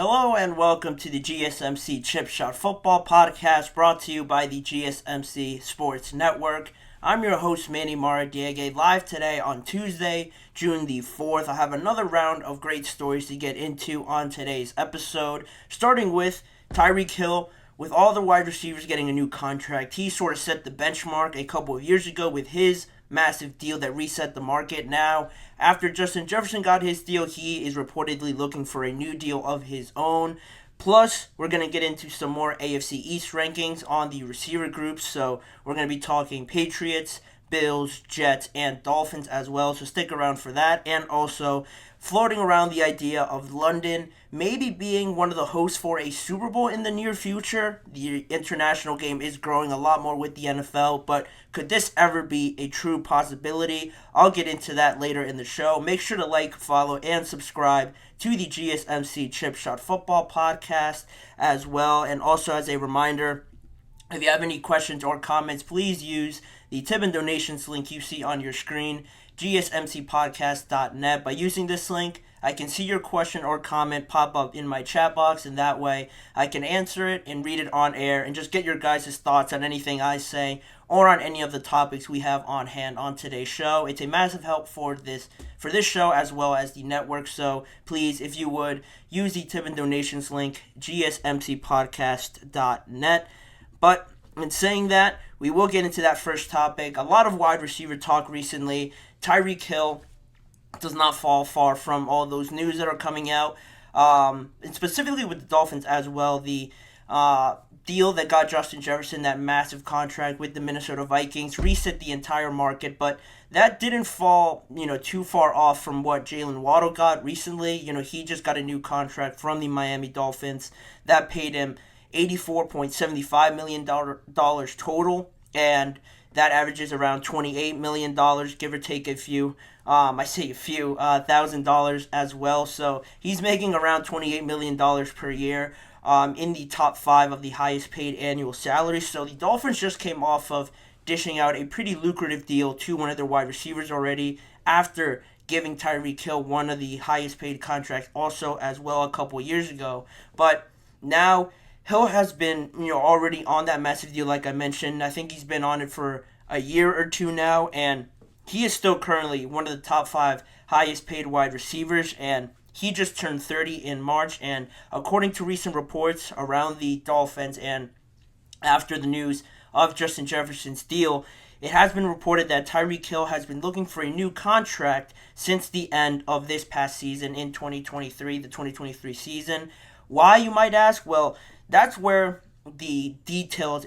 Hello and welcome to the GSMC Chip Shot Football Podcast brought to you by the GSMC Sports Network. I'm your host Manny Maradiaga, live today on Tuesday, June the 4th. I have another round of great stories to get into on today's episode, starting with Tyreek Hill. With all the wide receivers getting a new contract, he sort of set the benchmark a couple of years ago with his massive deal that reset the market. Now, after Justin Jefferson got his deal, he is reportedly looking for a new deal of his own. Plus, we're going to get into some more AFC East rankings on the receiver groups. So, we're going to be talking Patriots, Bills, Jets, and Dolphins as well. So, stick around for that. And also, floating around the idea of London maybe being one of the hosts for a Super Bowl in the near future. The international game is growing a lot more with the NFL, but could this ever be a true possibility? I'll get into that later in the show. Make sure to like, follow, and subscribe to the GSMC Chip Shot Football Podcast as well. And also as a reminder, if you have any questions or comments, please use the tip and donations link you see on your screen, GSMCPodcast.net. By using this link, I can see your question or comment pop up in my chat box, and that way I can answer it and read it on air and just get your guys' thoughts on anything I say or on any of the topics we have on hand on today's show. It's a massive help for this show as well as the network, so please, if you would, use the tip and donations link, GSMCPodcast.net. But in saying that, we will get into that first topic. A lot of wide receiver talk recently. Tyreek Hill does not fall far from all those news that are coming out, and specifically with the Dolphins as well. The deal that got Justin Jefferson that massive contract with the Minnesota Vikings reset the entire market, but that didn't fall, too far off from what Jalen Waddle got recently. He just got a new contract from the Miami Dolphins that paid him $84.75 million total, and that averages around $28 million, give or take a few. $1,000 as well. So he's making around $28 million per year in the top 5 of the highest paid annual salaries. So the Dolphins just came off of dishing out a pretty lucrative deal to one of their wide receivers already after giving Tyreek Hill one of the highest paid contracts also as well a couple years ago. But now Hill has been, already on that massive deal like I mentioned. I think he's been on it for a year or two now, and he is still currently one of the top 5 highest paid wide receivers, and he just turned 30 in March. And according to recent reports around the Dolphins and after the news of Justin Jefferson's deal, it has been reported that Tyreek Hill has been looking for a new contract since the end of this past season in 2023, the 2023 season. Why, you might ask? Well, that's where the details,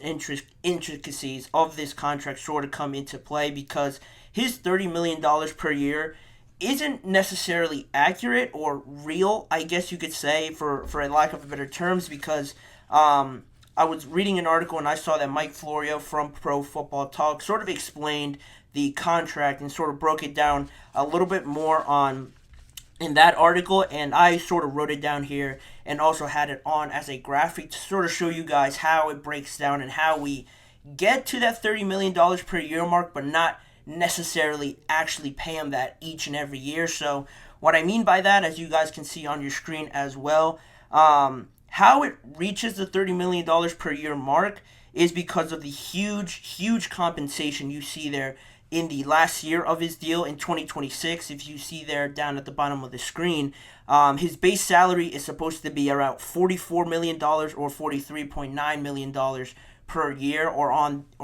intricacies of this contract sort of come into play, because his $30 million per year isn't necessarily accurate or real, I guess you could say, for a lack of better terms, because I was reading an article and I saw that Mike Florio from Pro Football Talk sort of explained the contract and sort of broke it down a little bit more in that article, and I sort of wrote it down here and also had it on as a graphic to sort of show you guys how it breaks down and how we get to that $30 million per year mark, but not necessarily actually pay him that each and every year. So what I mean by that, as you guys can see on your screen as well, how it reaches the $30 million per year mark is because of the huge compensation you see there in the last year of his deal in 2026. If you see there down at the bottom of the screen, his base salary is supposed to be around $44 million or $43.9 million per year, or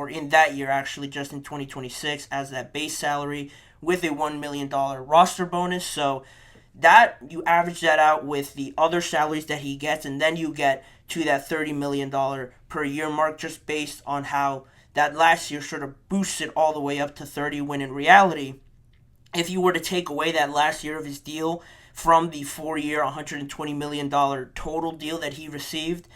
in that year actually, just in 2026, as that base salary with a $1 million roster bonus. So that, you average that out with the other salaries that he gets, and then you get to that $30 million per year mark, just based on how that last year sort of boosts it all the way up to 30, when in reality, if you were to take away that last year of his deal from the 4-year, $120 million total deal that he received,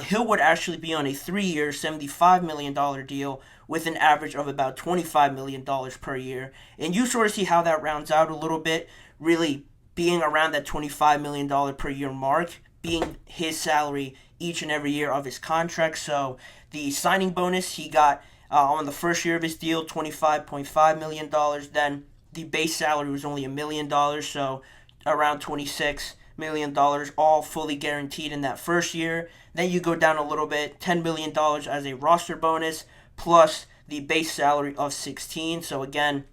Hill would actually be on a 3-year, $75 million deal with an average of about $25 million per year. And you sort of see how that rounds out a little bit, really being around that $25 million per year mark, being his salary each and every year of his contract. So the signing bonus he got on the first year of his deal, $25.5 million. Then the base salary was only $1 million, so around $26 million, all fully guaranteed in that first year. Then you go down a little bit, $10 million as a roster bonus, plus the base salary of 16. So again,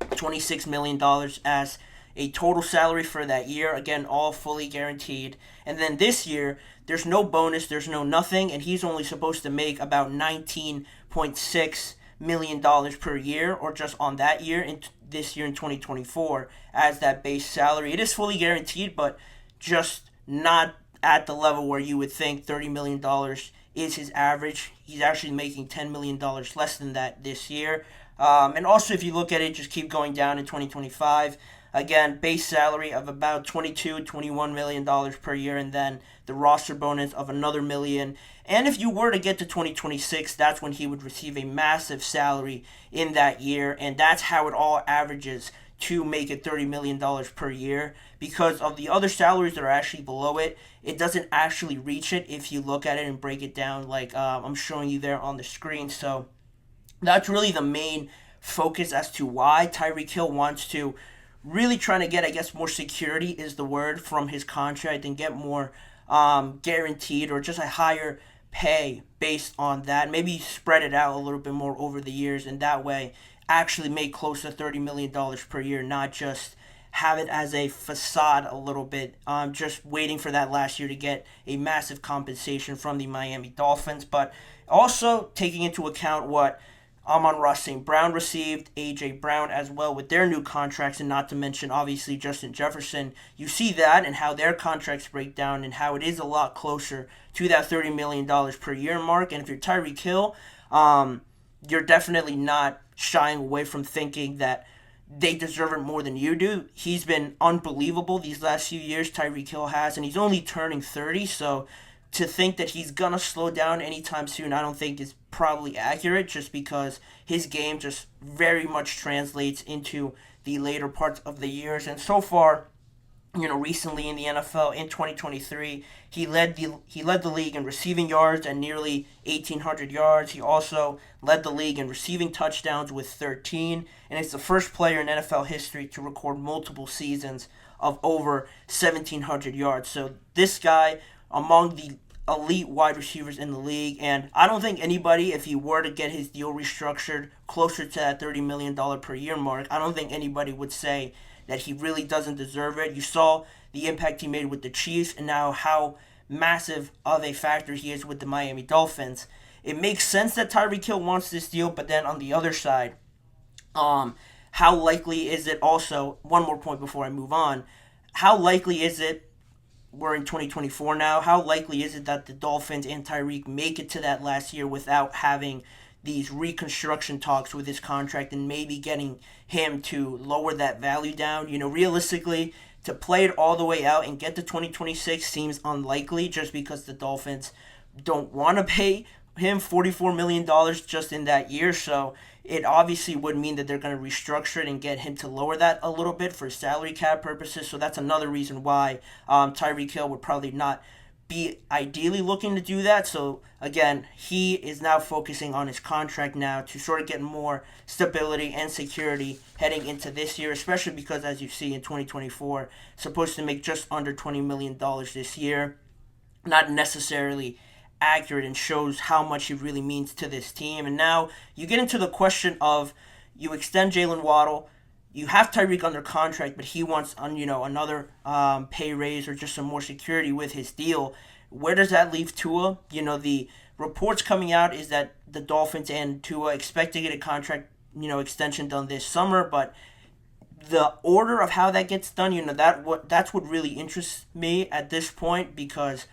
$26 million as a total salary for that year. Again, all fully guaranteed. And then this year, there's no bonus, there's no nothing, and he's only supposed to make about $19.6 million per year, or just on that year, in this year in 2024, as that base salary. It is fully guaranteed, but just not at the level where you would think $30 million is his average. He's actually making $10 million less than that this year. And also, if you look at it, just keep going down in 2025. Again, base salary of about $21 million per year, and then the roster bonus of another million. And if you were to get to 2026, that's when he would receive a massive salary in that year, and that's how it all averages to make it $30 million per year. Because of the other salaries that are actually below it, it doesn't actually reach it if you look at it and break it down like I'm showing you there on the screen. So that's really the main focus as to why Tyreek Hill wants to really trying to get, I guess, more security is the word from his contract, and get more guaranteed, or just a higher pay based on that. Maybe spread it out a little bit more over the years, and that way actually make close to $30 million per year, not just have it as a facade a little bit, just waiting for that last year to get a massive compensation from the Miami Dolphins. But also taking into account what Amon-Ra St. Brown received, A.J. Brown as well with their new contracts, and not to mention, obviously, Justin Jefferson. You see that and how their contracts break down, and how it is a lot closer to that $30 million per year mark. And if you're Tyreek Hill, you're definitely not shying away from thinking that they deserve it more than you do. He's been unbelievable these last few years, Tyreek Hill has, and he's only turning 30, so to think that he's going to slow down anytime soon, I don't think is probably accurate, just because his game just very much translates into the later parts of the years. And so far, recently in the NFL in 2023, he led the league in receiving yards at nearly 1,800 yards. He also led the league in receiving touchdowns with 13, and it's the first player in NFL history to record multiple seasons of over 1,700 yards. So this guy, among the elite wide receivers in the league, and I don't think anybody, if he were to get his deal restructured closer to that $30 million per year mark, I don't think anybody would say that he really doesn't deserve it. You saw the impact he made with the Chiefs, and now how massive of a factor he is with the Miami Dolphins. It makes sense that Tyreek Hill wants this deal, but then on the other side, how likely is it also, one more point before I move on, how likely is it, we're in 2024 now, how likely is it that the Dolphins and Tyreek make it to that last year without having these reconstruction talks with his contract, and maybe getting him to lower that value down? Realistically, to play it all the way out and get to 2026 seems unlikely, just because the Dolphins don't want to pay him $44 million just in that year. So it obviously would mean that they're going to restructure it and get him to lower that a little bit for salary cap purposes. So that's another reason why Tyreek Hill would probably not be ideally looking to do that. So again, he is now focusing on his contract now to sort of get more stability and security heading into this year, especially because, as you see, in 2024, supposed to make just under $20 million this year. Not necessarily accurate, and shows how much he really means to this team. And now you get into the question of, you extend Jalen Waddle, you have Tyreek under contract, but he wants another pay raise or just some more security with his deal. Where does that leave Tua? The reports coming out is that the Dolphins and Tua expect to get a contract extension done this summer, but the order of how that gets done, that's what really interests me at this point, because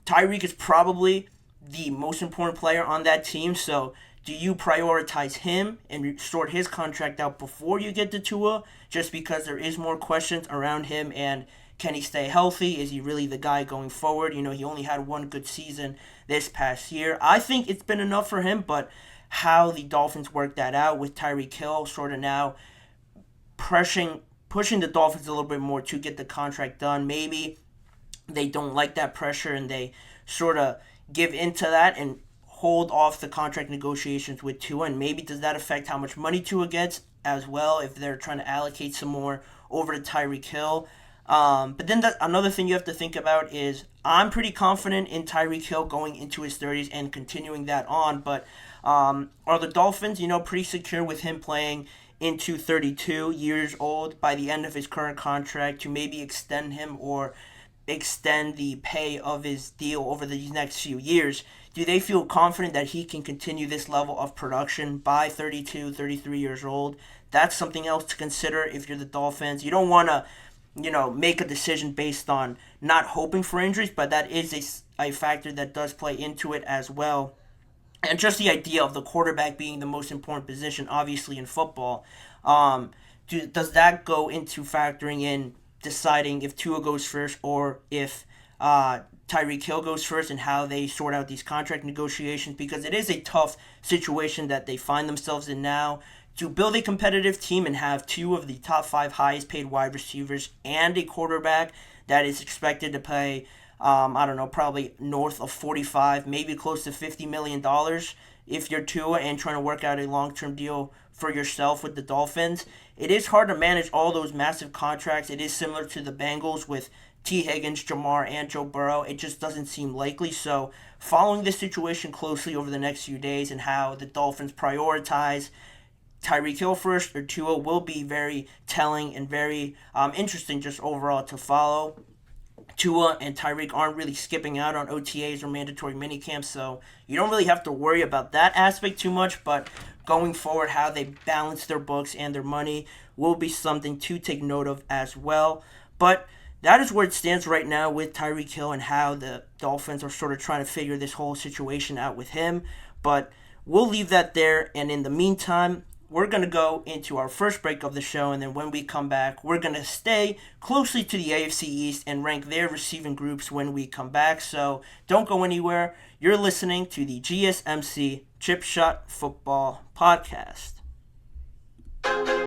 Tyreek is probably the most important player on that team. So do you prioritize him and sort his contract out before you get to Tua, just because there is more questions around him, and can he stay healthy? Is he really the guy going forward? He only had one good season this past year. I think it's been enough for him, but how the Dolphins work that out with Tyreek Hill sort of now pushing the Dolphins a little bit more to get the contract done. Maybe they don't like that pressure and they sort of give into that and hold off the contract negotiations with Tua, and maybe does that affect how much money Tua gets as well, if they're trying to allocate some more over to Tyreek Hill. But then another thing you have to think about is I'm pretty confident in Tyreek Hill going into his 30s and continuing that on. But are the Dolphins, pretty secure with him playing into 32 years old by the end of his current contract to maybe extend him or extend the pay of his deal over these next few years? Do they feel confident that he can continue this level of production by 32, 33 years old? That's something else to consider if you're the Dolphins. You don't want to, make a decision based on not hoping for injuries, but that is a factor that does play into it as well. And just the idea of the quarterback being the most important position, obviously, in football. Does that go into factoring in deciding if Tua goes first or if Tyreek Hill goes first, and how they sort out these contract negotiations? Because it is a tough situation that they find themselves in now. To build a competitive team and have two of the top five highest paid wide receivers and a quarterback that is expected to pay, I don't know, probably north of 45, maybe close to $50 million if you're Tua and trying to work out a long-term deal for yourself with the Dolphins. It is hard to manage all those massive contracts. It is similar to the Bengals with T. Higgins, Jamar, and Joe Burrow. It just doesn't seem likely. So following this situation closely over the next few days and how the Dolphins prioritize Tyreek Hill first or Tua will be very telling and very interesting just overall to follow. Tua and Tyreek aren't really skipping out on OTAs or mandatory minicamps, so you don't really have to worry about that aspect too much. But going forward, how they balance their books and their money will be something to take note of as well. But that is where it stands right now with Tyreek Hill and how the Dolphins are sort of trying to figure this whole situation out with him. But we'll leave that there, and in the meantime, we're going to go into our first break of the show, and then when we come back, we're going to stay closely to the AFC East and rank their receiving groups when we come back. So don't go anywhere. You're listening to the GSMC Chip Shot Football Podcast.